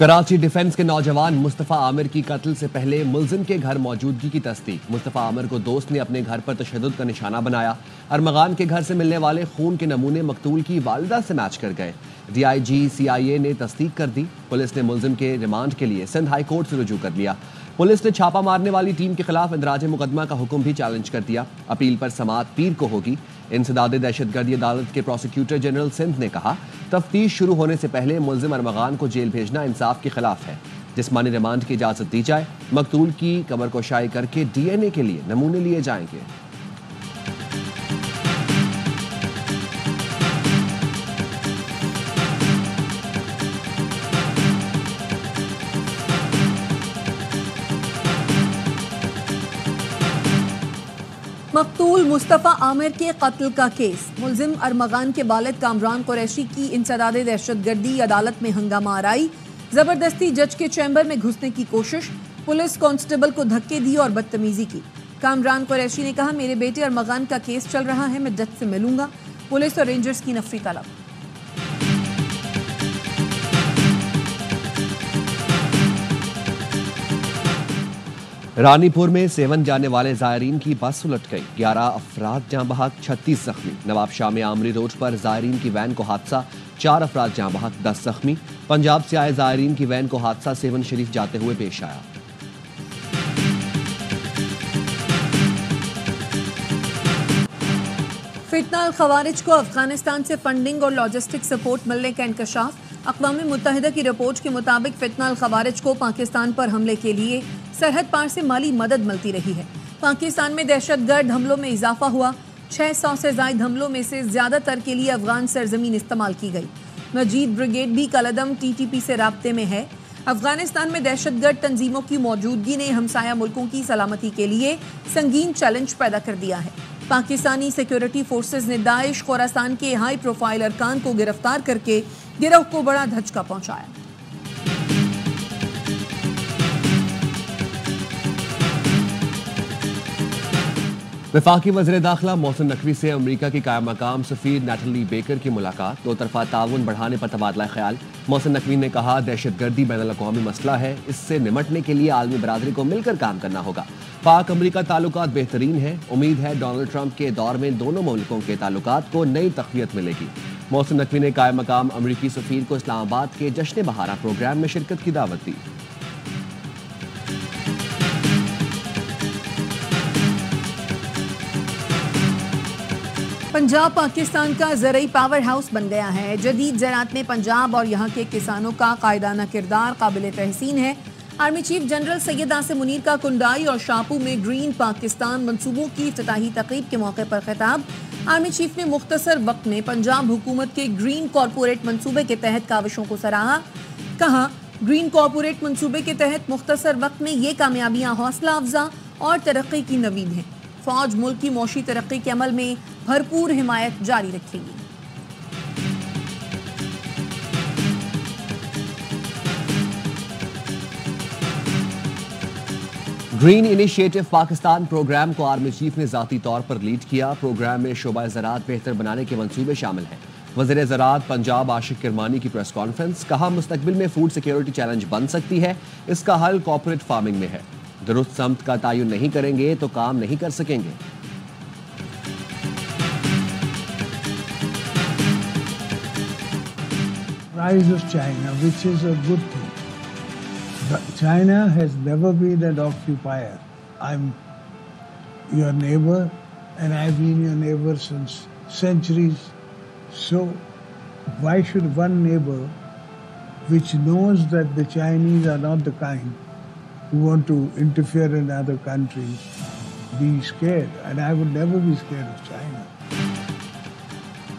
Karachi defence के नौजवान मुस्तफा आमिर की कत्ल से पहले मुलजिम के घर मौजूदगी की तस्दीक। मुस्तफा आमिर को दोस्त ने अपने घर पर तशद्दुद का निशाना बनाया। अरमगान के घर से मिलने वाले खून के नमूने मकतूल की वालिदा से मैच कर गए। DIG CIA ने तस्दीक कर दी। पुलिस ने मुलजिम के रिमांड के लिए सिंध हाई कोर्ट से रुजू कर लिया। पुलिस ने छापा मारने वाली टीम के खिलाफ इंदराज मुकदमा का हुक्म भी चैलेंज कर दिया। अपील पर समाअत पीर को होगी। इंसदाद दहशतगर्दी अदालत के प्रोसिक्यूटर जनरल सिंध ने कहा, तफ्तीश शुरू होने से पहले मुलजिम अरमगान को जेल भेजना इंसाफ के खिलाफ है। जिस्मानी रिमांड की इजाजत दी जाए। मकतूल की कब्र कोशाई करके DNA के लिए नमूने लिए जाएंगे। मकतूल मुस्तफ़ा आमिर के कत्ल का केस। मुलजिम अरमगान के वालिद कामरान कुरैशी की इंसदाद दहशतगर्दी अदालत में हंगामा आराई। जबरदस्ती जज के चैम्बर में घुसने की कोशिश। पुलिस कांस्टेबल को धक्के दिए और बदतमीजी की। कामरान कुरैशी ने कहा, मेरे बेटे अरमगान का केस चल रहा है, मैं जज से मिलूंगा। पुलिस और रेंजर्स की नफरी तलब। रानीपुर में सेवन जाने वाले जायरीन की बस उलट गई। 11 अफराद जाँ बहक, 36 जख्मी। नवाब शाह में आमरी रोड पर जायरीन की वैन को हादसा, 4 अफराद जाँ बहक, 10 जख्मी। पंजाब से आए जायरीन की वैन को हादसा सेवन शरीफ जाते हुए पेश आया। फितना अल खवारिज को अफगानिस्तान से फंडिंग और लॉजिस्टिक सपोर्ट मिलने का इंकशाफ। अक़वाम मुत्तहिदा की रिपोर्ट के मुताबिक फितना अल खवारिज को पाकिस्तान पर हमले के लिए सरहद पार से माली मदद मिलती रही है। पाकिस्तान में दहशतगर्द हमलों में इजाफा हुआ। 600 से ज्यादा हमलों में से ज्यादातर के लिए अफगान सरजमीन इस्तेमाल की गई। मजीद ब्रिगेड भी कलदम TTP से राब्ते में है। अफगानिस्तान में दहशतगर्द तंजीमों की मौजूदगी ने हमसाया मुल्कों की सलामती के लिए संगीन चैलेंज पैदा कर दिया है। पाकिस्तानी सिक्योरिटी फोर्सेज ने दाइश खोरासान के हाई प्रोफाइल अरकान को गिरफ्तार करके गिरोह को बड़ा धचका पहुंचाया। वफाकी वज़ीर दाखिला मोहसिन नकवी से अमरीका की कायम मकाम सफीर नैटली बेकर की मुलाकात। दो तरफा ताउन बढ़ाने पर तबादला ख्याल। मोहसिन नकवी ने कहा, दहशतगर्दी बैनुल-अक़वामी मसला है, इससे निमटने के लिए आलमी बरादरी को मिलकर काम करना होगा। पाक अमरीका ताल्लुकात बेहतरीन है। उम्मीद है डोनाल्ड ट्रंप के दौर में दोनों मुल्कों के ताल्लुकात को नई तक़वियत मिलेगी। मोहसिन नकवी ने कायम मकाम अमरीकी सफीर को इस्लामाबाद के जश्न बहारा प्रोग्राम में शिरकत की दावत दी। पंजाब पाकिस्तान का ज़रई पावर हाउस बन गया है। जदीद ज़राअत में पंजाब और यहाँ के किसानों का कायदाना किरदार काबिल तहसीन है। Army chief general Syed Asim Munir का कुंडाई और शाहपुर में ग्रीन पाकिस्तान मंसूबों की इफ्तिताही तकरीब के मौके पर खिताब। आर्मी चीफ ने मुख्तसर वक्त में पंजाब हुकूमत के ग्रीन कॉरपोरेट मंसूबे के तहत काविशों को सराहा। कहा, ग्रीन कॉरपोरेट मंसूबे के तहत मुख्तसर वक्त में ये कामयाबियां हौसला अफजा और तरक्की की नवीद हैं। फौज मुल्क की मौशी तरक्की के अमल में भरपूर हिमायत जारी रखेगी। ग्रीन इनिशिएटिव पाकिस्तान प्रोग्राम को आर्मी चीफ ने जाती तौर पर लीड किया। प्रोग्राम में शोबा ज़राअत बेहतर बनाने के मंसूबे शामिल हैं। वज़ीर ज़राअत पंजाब आशिक किरमानी की प्रेस कॉन्फ्रेंस। कहा, मुस्तकबिल में फूड सिक्योरिटी चैलेंज बन सकती है, इसका हल कॉर्पोरेट फार्मिंग में है। दुरुस्त समत का तायुन नहीं करेंगे तो काम नहीं कर सकेंगे। Rise of China, which is a good thing. But China has never been an occupier. I'm your neighbor, and I've been your neighbor since centuries. So why should one neighbor, which knows that the Chinese are not the kind who want to interfere in other countries, be scared? And I would never be scared of China.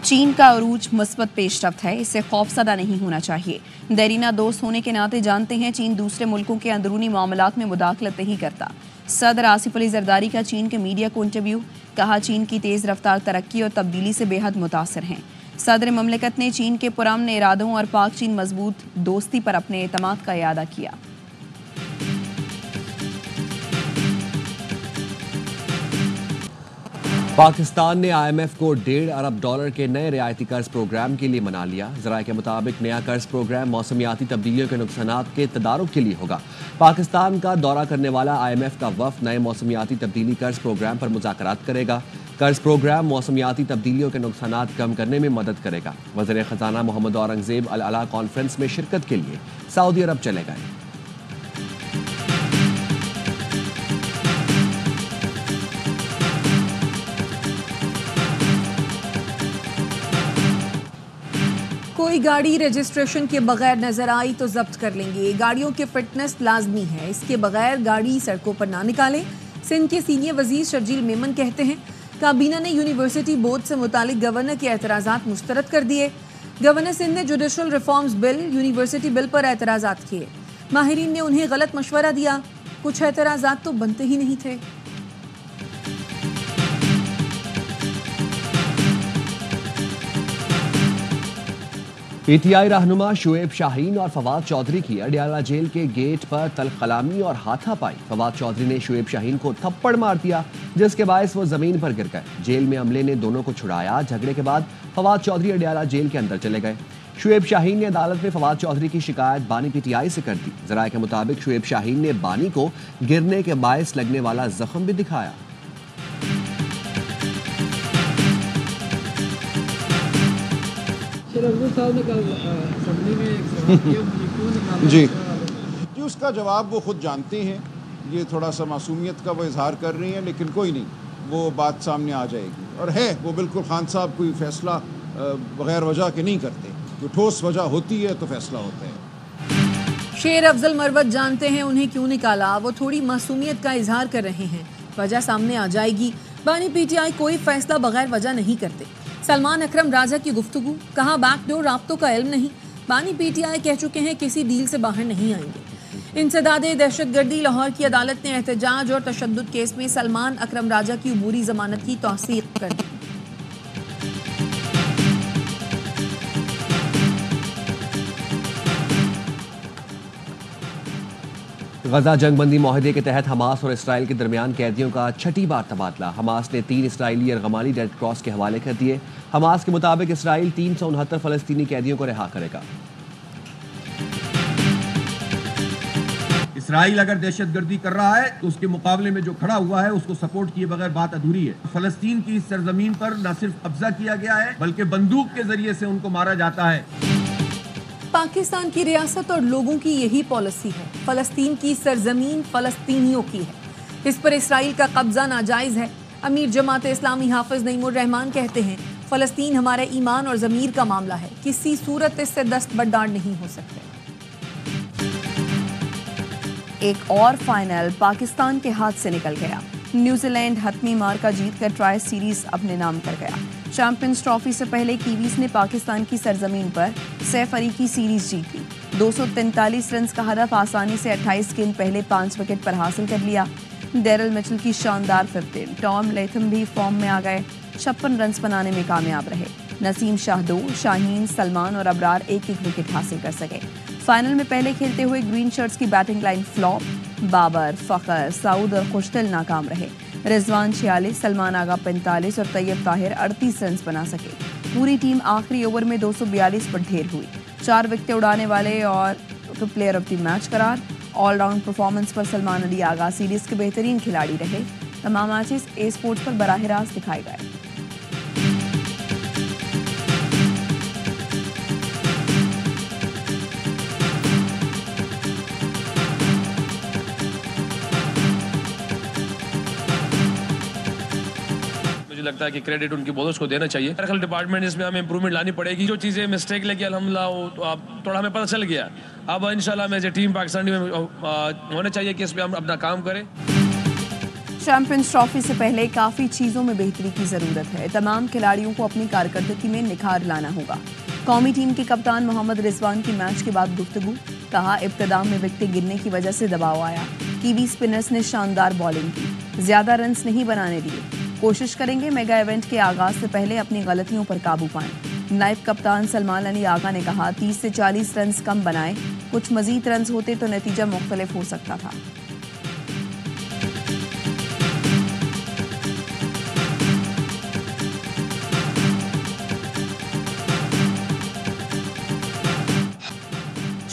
चीन का अरूज मुस्बत पेशरफ्त है, इससे खौफज़दा नहीं होना चाहिए। देरीना दोस्त होने के नाते जानते हैं चीन दूसरे मुल्कों के अंदरूनी मामलात में मुदाखलत नहीं करता। सदर आसिफ अली जरदारी का चीन के मीडिया को इंटरव्यू। कहा, चीन की तेज़ रफ्तार तरक्की और तब्दीली से बेहद मुतासर हैं। सदर ममलिकत ने चीन के पुरअमन इरादों और पाक चीन मजबूत दोस्ती पर अपने एतमाद का इयादा किया। पाकिस्तान ने IMF को $1.5 अरब के नए रियायती कर्ज प्रोग्राम के लिए मना लिया। ज़राए के मुताबिक नया कर्ज प्रोग्राम मौसमियाती तब्दीलियों के नुकसानात के तदारुक के लिए होगा। पाकिस्तान का दौरा करने वाला IMF का वफ़द नए मौसमियाती तब्दीली कर्ज प्रोग्राम पर मुज़ाकरात करेगा। कर्ज प्रोग्राम मौसमियाती तब्दीलियों के नुकसानात कम करने में मदद करेगा। वज़ीर ख़ज़ाना मोहम्मद औरंगज़ेब अल अला कॉन्फ्रेंस में शिरकत के लिए सऊदी अरब चले गए। कोई गाड़ी रजिस्ट्रेशन के बगैर नजर आई तो जब्त कर लेंगे। गाड़ियों के फिटनेस लाजमी है, इसके बगैर गाड़ी सड़कों पर ना निकालें। सिंध के सीनियर वजीर शर्जील मेमन कहते हैं काबीना ने यूनिवर्सिटी बोर्ड से मुतालिक गवर्नर के एतराज़ात मुस्तरद कर दिए। गवर्नर सिंध ने judicial reforms bill university bill पर एतराज़ात किए। माहिरीन ने उन्हें गलत मशवरा दिया, कुछ एतराज़ात तो बनते ही नहीं थे। PTI रहनुमा शुएब शाहीन और फवाद चौधरी की अडियाला जेल के गेट पर तल्ख कलामी और हाथापाई। फवाद चौधरी ने शुएब शाहीन को थप्पड़ मार दिया, जिसके बायस वो जमीन पर गिर गए। जेल में अमले ने दोनों को छुड़ाया। झगड़े के बाद फवाद चौधरी अडियाला जेल के अंदर चले गए। शुएब शाहीन ने अदालत में फवाद चौधरी की शिकायत बानी PTI से कर दी। ज़राए के मुताबिक शुएब शाहीन ने बानी को गिरने के बायस लगने वाला जख्म भी दिखाया। जी उसका जवाब वो खुद जानते हैं। ये थोड़ा सा मासूमियत का वो इजहार कर रही हैं, लेकिन कोई नहीं, वो बात सामने आ जाएगी। और है वो बिल्कुल खान साहब कोई फैसला बगैर वजह के नहीं करते, तो ठोस वजह होती है तो फैसला होता है। शेर अफजल मरवत जानते हैं उन्हें क्यों निकाला, वो थोड़ी मासूमियत का इजहार कर रहे हैं, वजह सामने आ जाएगी। बानी PTI कोई फैसला बगैर वजह नहीं करते। सलमान अकरम राजा की गुफ्तगू, कहा बैकडोर राब्तों का इल्म नहीं। बानी PTI कह चुके हैं किसी डील से बाहर नहीं आएंगे। इंसदादे दहशतगर्दी, लाहौर की अदालत ने एहतजाज और तशद्दुद केस में सलमान अकरम राजा की अबूरी जमानत की तौसीक कर दी। गजा जंगबंदी माहदे के तहत हमास और इसराइल के दरमियान कैदियों का छठी बार तबादला। हमास ने 3 इसराइली अरगमाली रेड क्रॉस के हवाले कर दिए। हमास के मुताबिक इसराइल 369 फलस्तीनी कैदियों को रिहा करेगा। इसराइल अगर दहशतगर्दी कर रहा है तो उसके मुकाबले में जो खड़ा हुआ है उसको सपोर्ट किए बगैर बात अधूरी है। फलस्तीन की इस सरजमीन पर न सिर्फ कब्जा किया गया है बल्कि बंदूक के जरिए से उनको मारा जाता है। पाकिस्तान की रियासत और लोगों की यही पॉलिसी है, फलस्तीन की सरजमीन फलस्तीनियों की है, इस पर इसराइल का कब्जा नाजायज है। अमीर जमात इस्लामी हाफिज नईमुर रहमान कहते हैं फलस्तीन हमारे ईमान और ज़मीर का मामला है, किसी सूरत इससे दस्तबरदार नहीं हो सकते। एक और फाइनल पाकिस्तान के हाथ से निकल गया। न्यूजीलैंड हतमी मार्का जीतकर ट्राई सीरीज अपने नाम कर गया। चैंपियंस ट्रॉफी से पहले कीवीज ने पाकिस्तान की सरजमीन पर सैफ अली की सीरीज जीत ली। 243 रन का हदफ आसानी से 28 गेंद पहले 5 विकेट पर हासिल कर लिया। डेरल मिचेल की शानदार 15, टॉम लेथम भी फॉर्म में आ गए, 56 रन बनाने में कामयाब रहे। नसीम शाह 2, शाहीन, सलमान और अबरार एक विकेट हासिल कर सके। फाइनल में पहले खेलते हुए ग्रीन शर्ट्स की बैटिंग लाइन फ्लॉप। बाबर, फखर, सऊद और खुशदिल नाकाम रहे। रिजवान 46, सलमान आगा 45 और तैयब ताहिर 38 रन बना सके। पूरी टीम आखिरी ओवर में 242 पर ढेर हुई। 4 विकेटें उड़ाने वाले और प्लेयर ऑफ द मैच करार। ऑलराउंड परफॉर्मेंस पर सलमान अली आगा सीरीज के बेहतरीन खिलाड़ी रहे। तमाम मैचेस ए स्पोर्ट्स पर बराह रास्त दिखाए गए। लगता है कि क्रेडिट उनकी बॉलर्स को देना चाहिए। टेक्निकल डिपार्टमेंट इसमें हमें इंप्रूवमेंट लानी पड़ेगी। जो चीज़ें मिस्टेक लगी अल्हम्दुलिल्लाह वो थोड़ा हमें पता चल गया। अब इंशाल्लाह में टीम पाकिस्तान में होना चाहिए कि इस पर हम अपना काम करें। चैंपियंस ट्रॉफी से पहले काफ़ी चीज़ों में बेहतरी की ज़रूरत है। तमाम खिलाड़ियों को अपनी कारकर्दगी में निखार लाना होगा। कौमी टीम के कप्तान मोहम्मद रिजवान की मैच के बाद गुफ्तगू, कहा इब्तिदा में विकेटें गिरने की वजह से दबाव आया। कीवी स्पिनर्स ने शानदार बॉलिंग की, ज़्यादा रन्स नहीं बनाने दिए। कोशिश करेंगे मेगा इवेंट के आगाज से पहले अपनी गलतियों पर काबू पाएं। नायब कप्तान सलमान अली आगा ने कहा 30 से 40 रन कम बनाए, कुछ मजीद रन होते तो नतीजा मुख्तलिफ हो सकता था।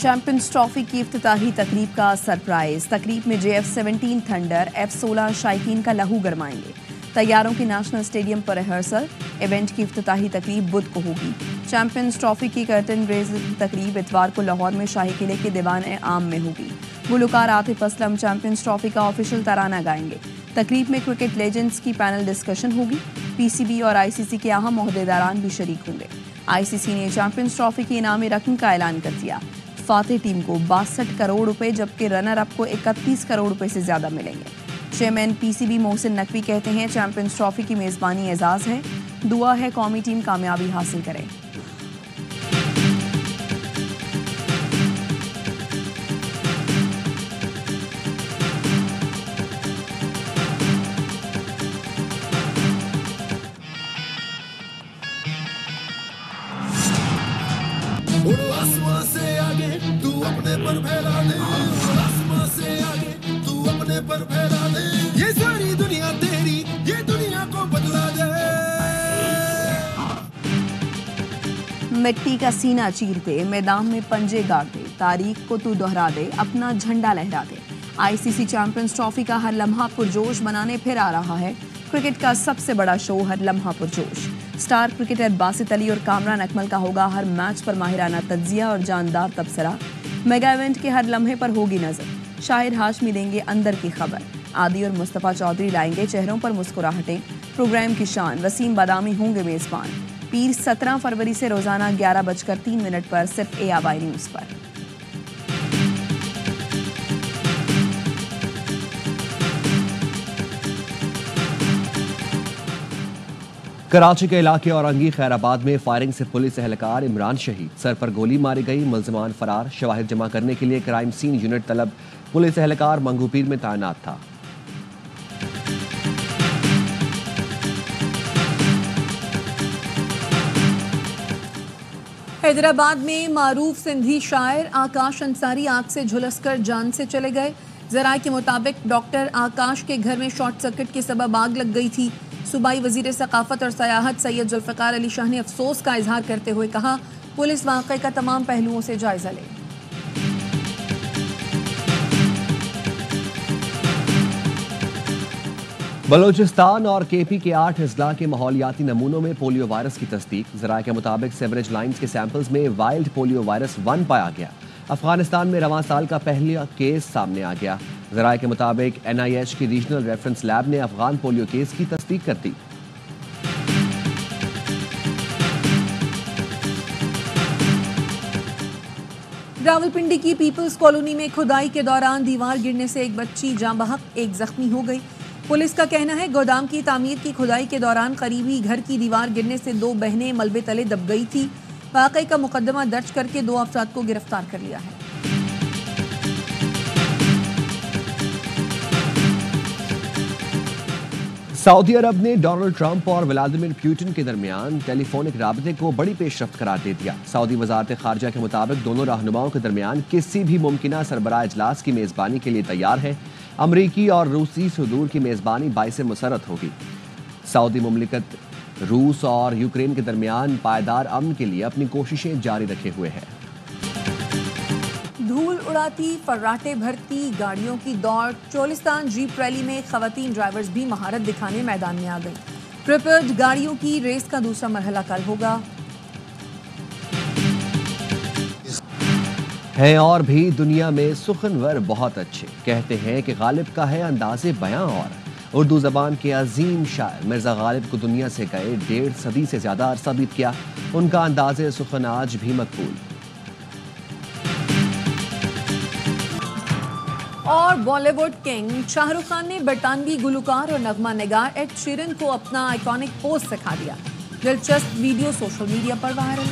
चैंपियंस ट्रॉफी की इफ्तिताही तकरीब का सरप्राइज। तकरीब में JF-17 थंडर F-16 शाइकीन का लहू गरमाएंगे। तैयारों की नेशनल स्टेडियम पर रिहर्सल। इवेंट की इफ्तिताही तकरीब बुध को होगी। चैंपियंस ट्रॉफी की कर्टन रेजिंग तकरीब इतवार को लाहौर में शाही किले के दीवान आम में होगी। गुलकार आतिफ असलम चैंपियंस ट्रॉफी का ऑफिशियल तराना गाएंगे। तकरीब में क्रिकेट लेजेंड्स की पैनल डिस्कशन होगी। PCB और ICC के अहम ओहदेदारान भी शरीक होंगे। ICC ने चैंपियंस ट्रॉफी की इनामी रकम का ऐलान कर दिया। फातेह टीम को 62 करोड़ रुपए जबकि रनर अप को 31 करोड़ रुपए से ज्यादा मिलेंगे। चेयरमैन PCB मोहसिन नकवी कहते हैं चैंपियंस ट्रॉफी की मेजबानी एजाज है। दुआ है कौमी टीम कामयाबी हासिल करे। आसमां से आगे तू अपने पर फैला दे, आसमां से आगे तू अपने पर फैला दे, ये सारी दुनिया तेरी, ये दुनिया को बदला दे। मिट्टी का सीना चीर दे, मैदान में पंजे गाड़ दे, तारीख को तू दोहरा दे, अपना झंडा लहरा दे। ICC चैंपियंस ट्रॉफी का हर लम्हा पुरजोश बनाने फिर आ रहा है। क्रिकेट का सबसे बड़ा शो हर लम्हा पुरजोश। स्टार क्रिकेटर बासित अली और कामरान अकमल का होगा हर मैच पर माहिराना तज्जिया और जानदार तबसरा। मेगा इवेंट के हर लम्हे पर होगी नजर। शाहिर हाशमी देंगे अंदर की खबर। आदि और मुस्तफ़ा चौधरी लाएंगे चेहरों पर मुस्कुराहटें। प्रोग्राम की शान वसीम बादामी होंगे मेजबान। पीर 17 फरवरी से रोजाना 11:03 पर सिर्फ ARY न्यूज पर। कराची के इलाके औरंगी खैराबाद में फायरिंग से पुलिस एहलकार इमरान शहीद। सर पर गोली मारी गई, मुल्जिमान फरार। शवाहिद जमा करने के लिए क्राइम सीन यूनिट तलब। पुलिस एहलकार मंगूपीर में तैनात था। हैदराबाद में मारूफ सिंधी शायर आकाश अंसारी आग से झुलसकर जान से चले गए। जराये के मुताबिक डॉक्टर आकाश के घर में शॉर्ट सर्किट के सबब आग लग गई थी। सूबाई वजीर सकाफत और सयाहत सैयद जुल्फ़िकार अली शाह ने अफसोस का इजहार करते हुए कहा पुलिस वाक़े का तमाम पहलुओं से जायजा ले। बलोचिस्तान और KP के 8 अजला के माहौलियाती नमूनों में पोलियो वायरस की तस्दीक। ज़राए के मुताबिक सेवरेज लाइन्स के सैंपल्स में वाइल्ड पोलियो वायरस 1 पाया गया। अफगानिस्तान में रवां साल का पहला केस सामने आ गया। ज़राए के मुताबिक NIH की रीजनल रेफरेंस लैब ने अफगान पोलियो केस की तस्दीक कर दी। रावलपिंडी की पीपल्स कॉलोनी में खुदाई के दौरान दीवार गिरने से एक बच्ची जाँ बहक, एक जख्मी हो गई। पुलिस का कहना है गोदाम की तामीर की खुदाई के दौरान करीबी घर की दीवार गिरने से 2 बहनें मलबे तले दब गई थी। वाक़े का मुकदमा दर्ज करके 2 अफराद को गिरफ्तार कर लिया है। सऊदी अरब ने डोनाल्ड ट्रंप और व्लादिमीर पुतिन के दरमियान टेलीफोनिक राबते को बड़ी पेशरफ्त करार दे दिया। सऊदी वजारत खारजा के मुताबिक दोनों रहनुमाओं के दरमियान किसी भी मुमकिना सरबराह इजलास की मेज़बानी के लिए तैयार है। अमरीकी और रूसी सदूर की मेज़बानी 22 मुसर्रत होगी। सऊदी मुमलिकत रूस और यूक्रेन के दरमियान पायदार अमन के लिए अपनी कोशिशें जारी रखे हुए है। धूल उड़ाती, फर्राटे भरती गाड़ियों की दौड़। चोलिस्तान जीप रैली में खवातीन ड्राइवर्स भी महारत दिखाने मैदान में आ गई। प्रिपेयर्ड गाड़ियों की रेस का दूसरा मरहला कल होगा। हैं और भी दुनिया में सुखनवर बहुत अच्छे, कहते हैं कि गालिब का है अंदाज़े बयां। और उर्दू ज़बान के अजीम शायर मिर्ज़ा गालिब को दुनिया से गए 1.5 सदी से ज़्यादा अरसा बीत गया। उनका अंदाज़े सुखन आज भी मकबूल। और बॉलीवुड किंग शाहरुख खान ने बरतानवी गुलकार और नगमा निगार एड शीरन को अपना आइकॉनिक पोज सिखा दिया। दिलचस्प वीडियो सोशल मीडिया पर वायरल।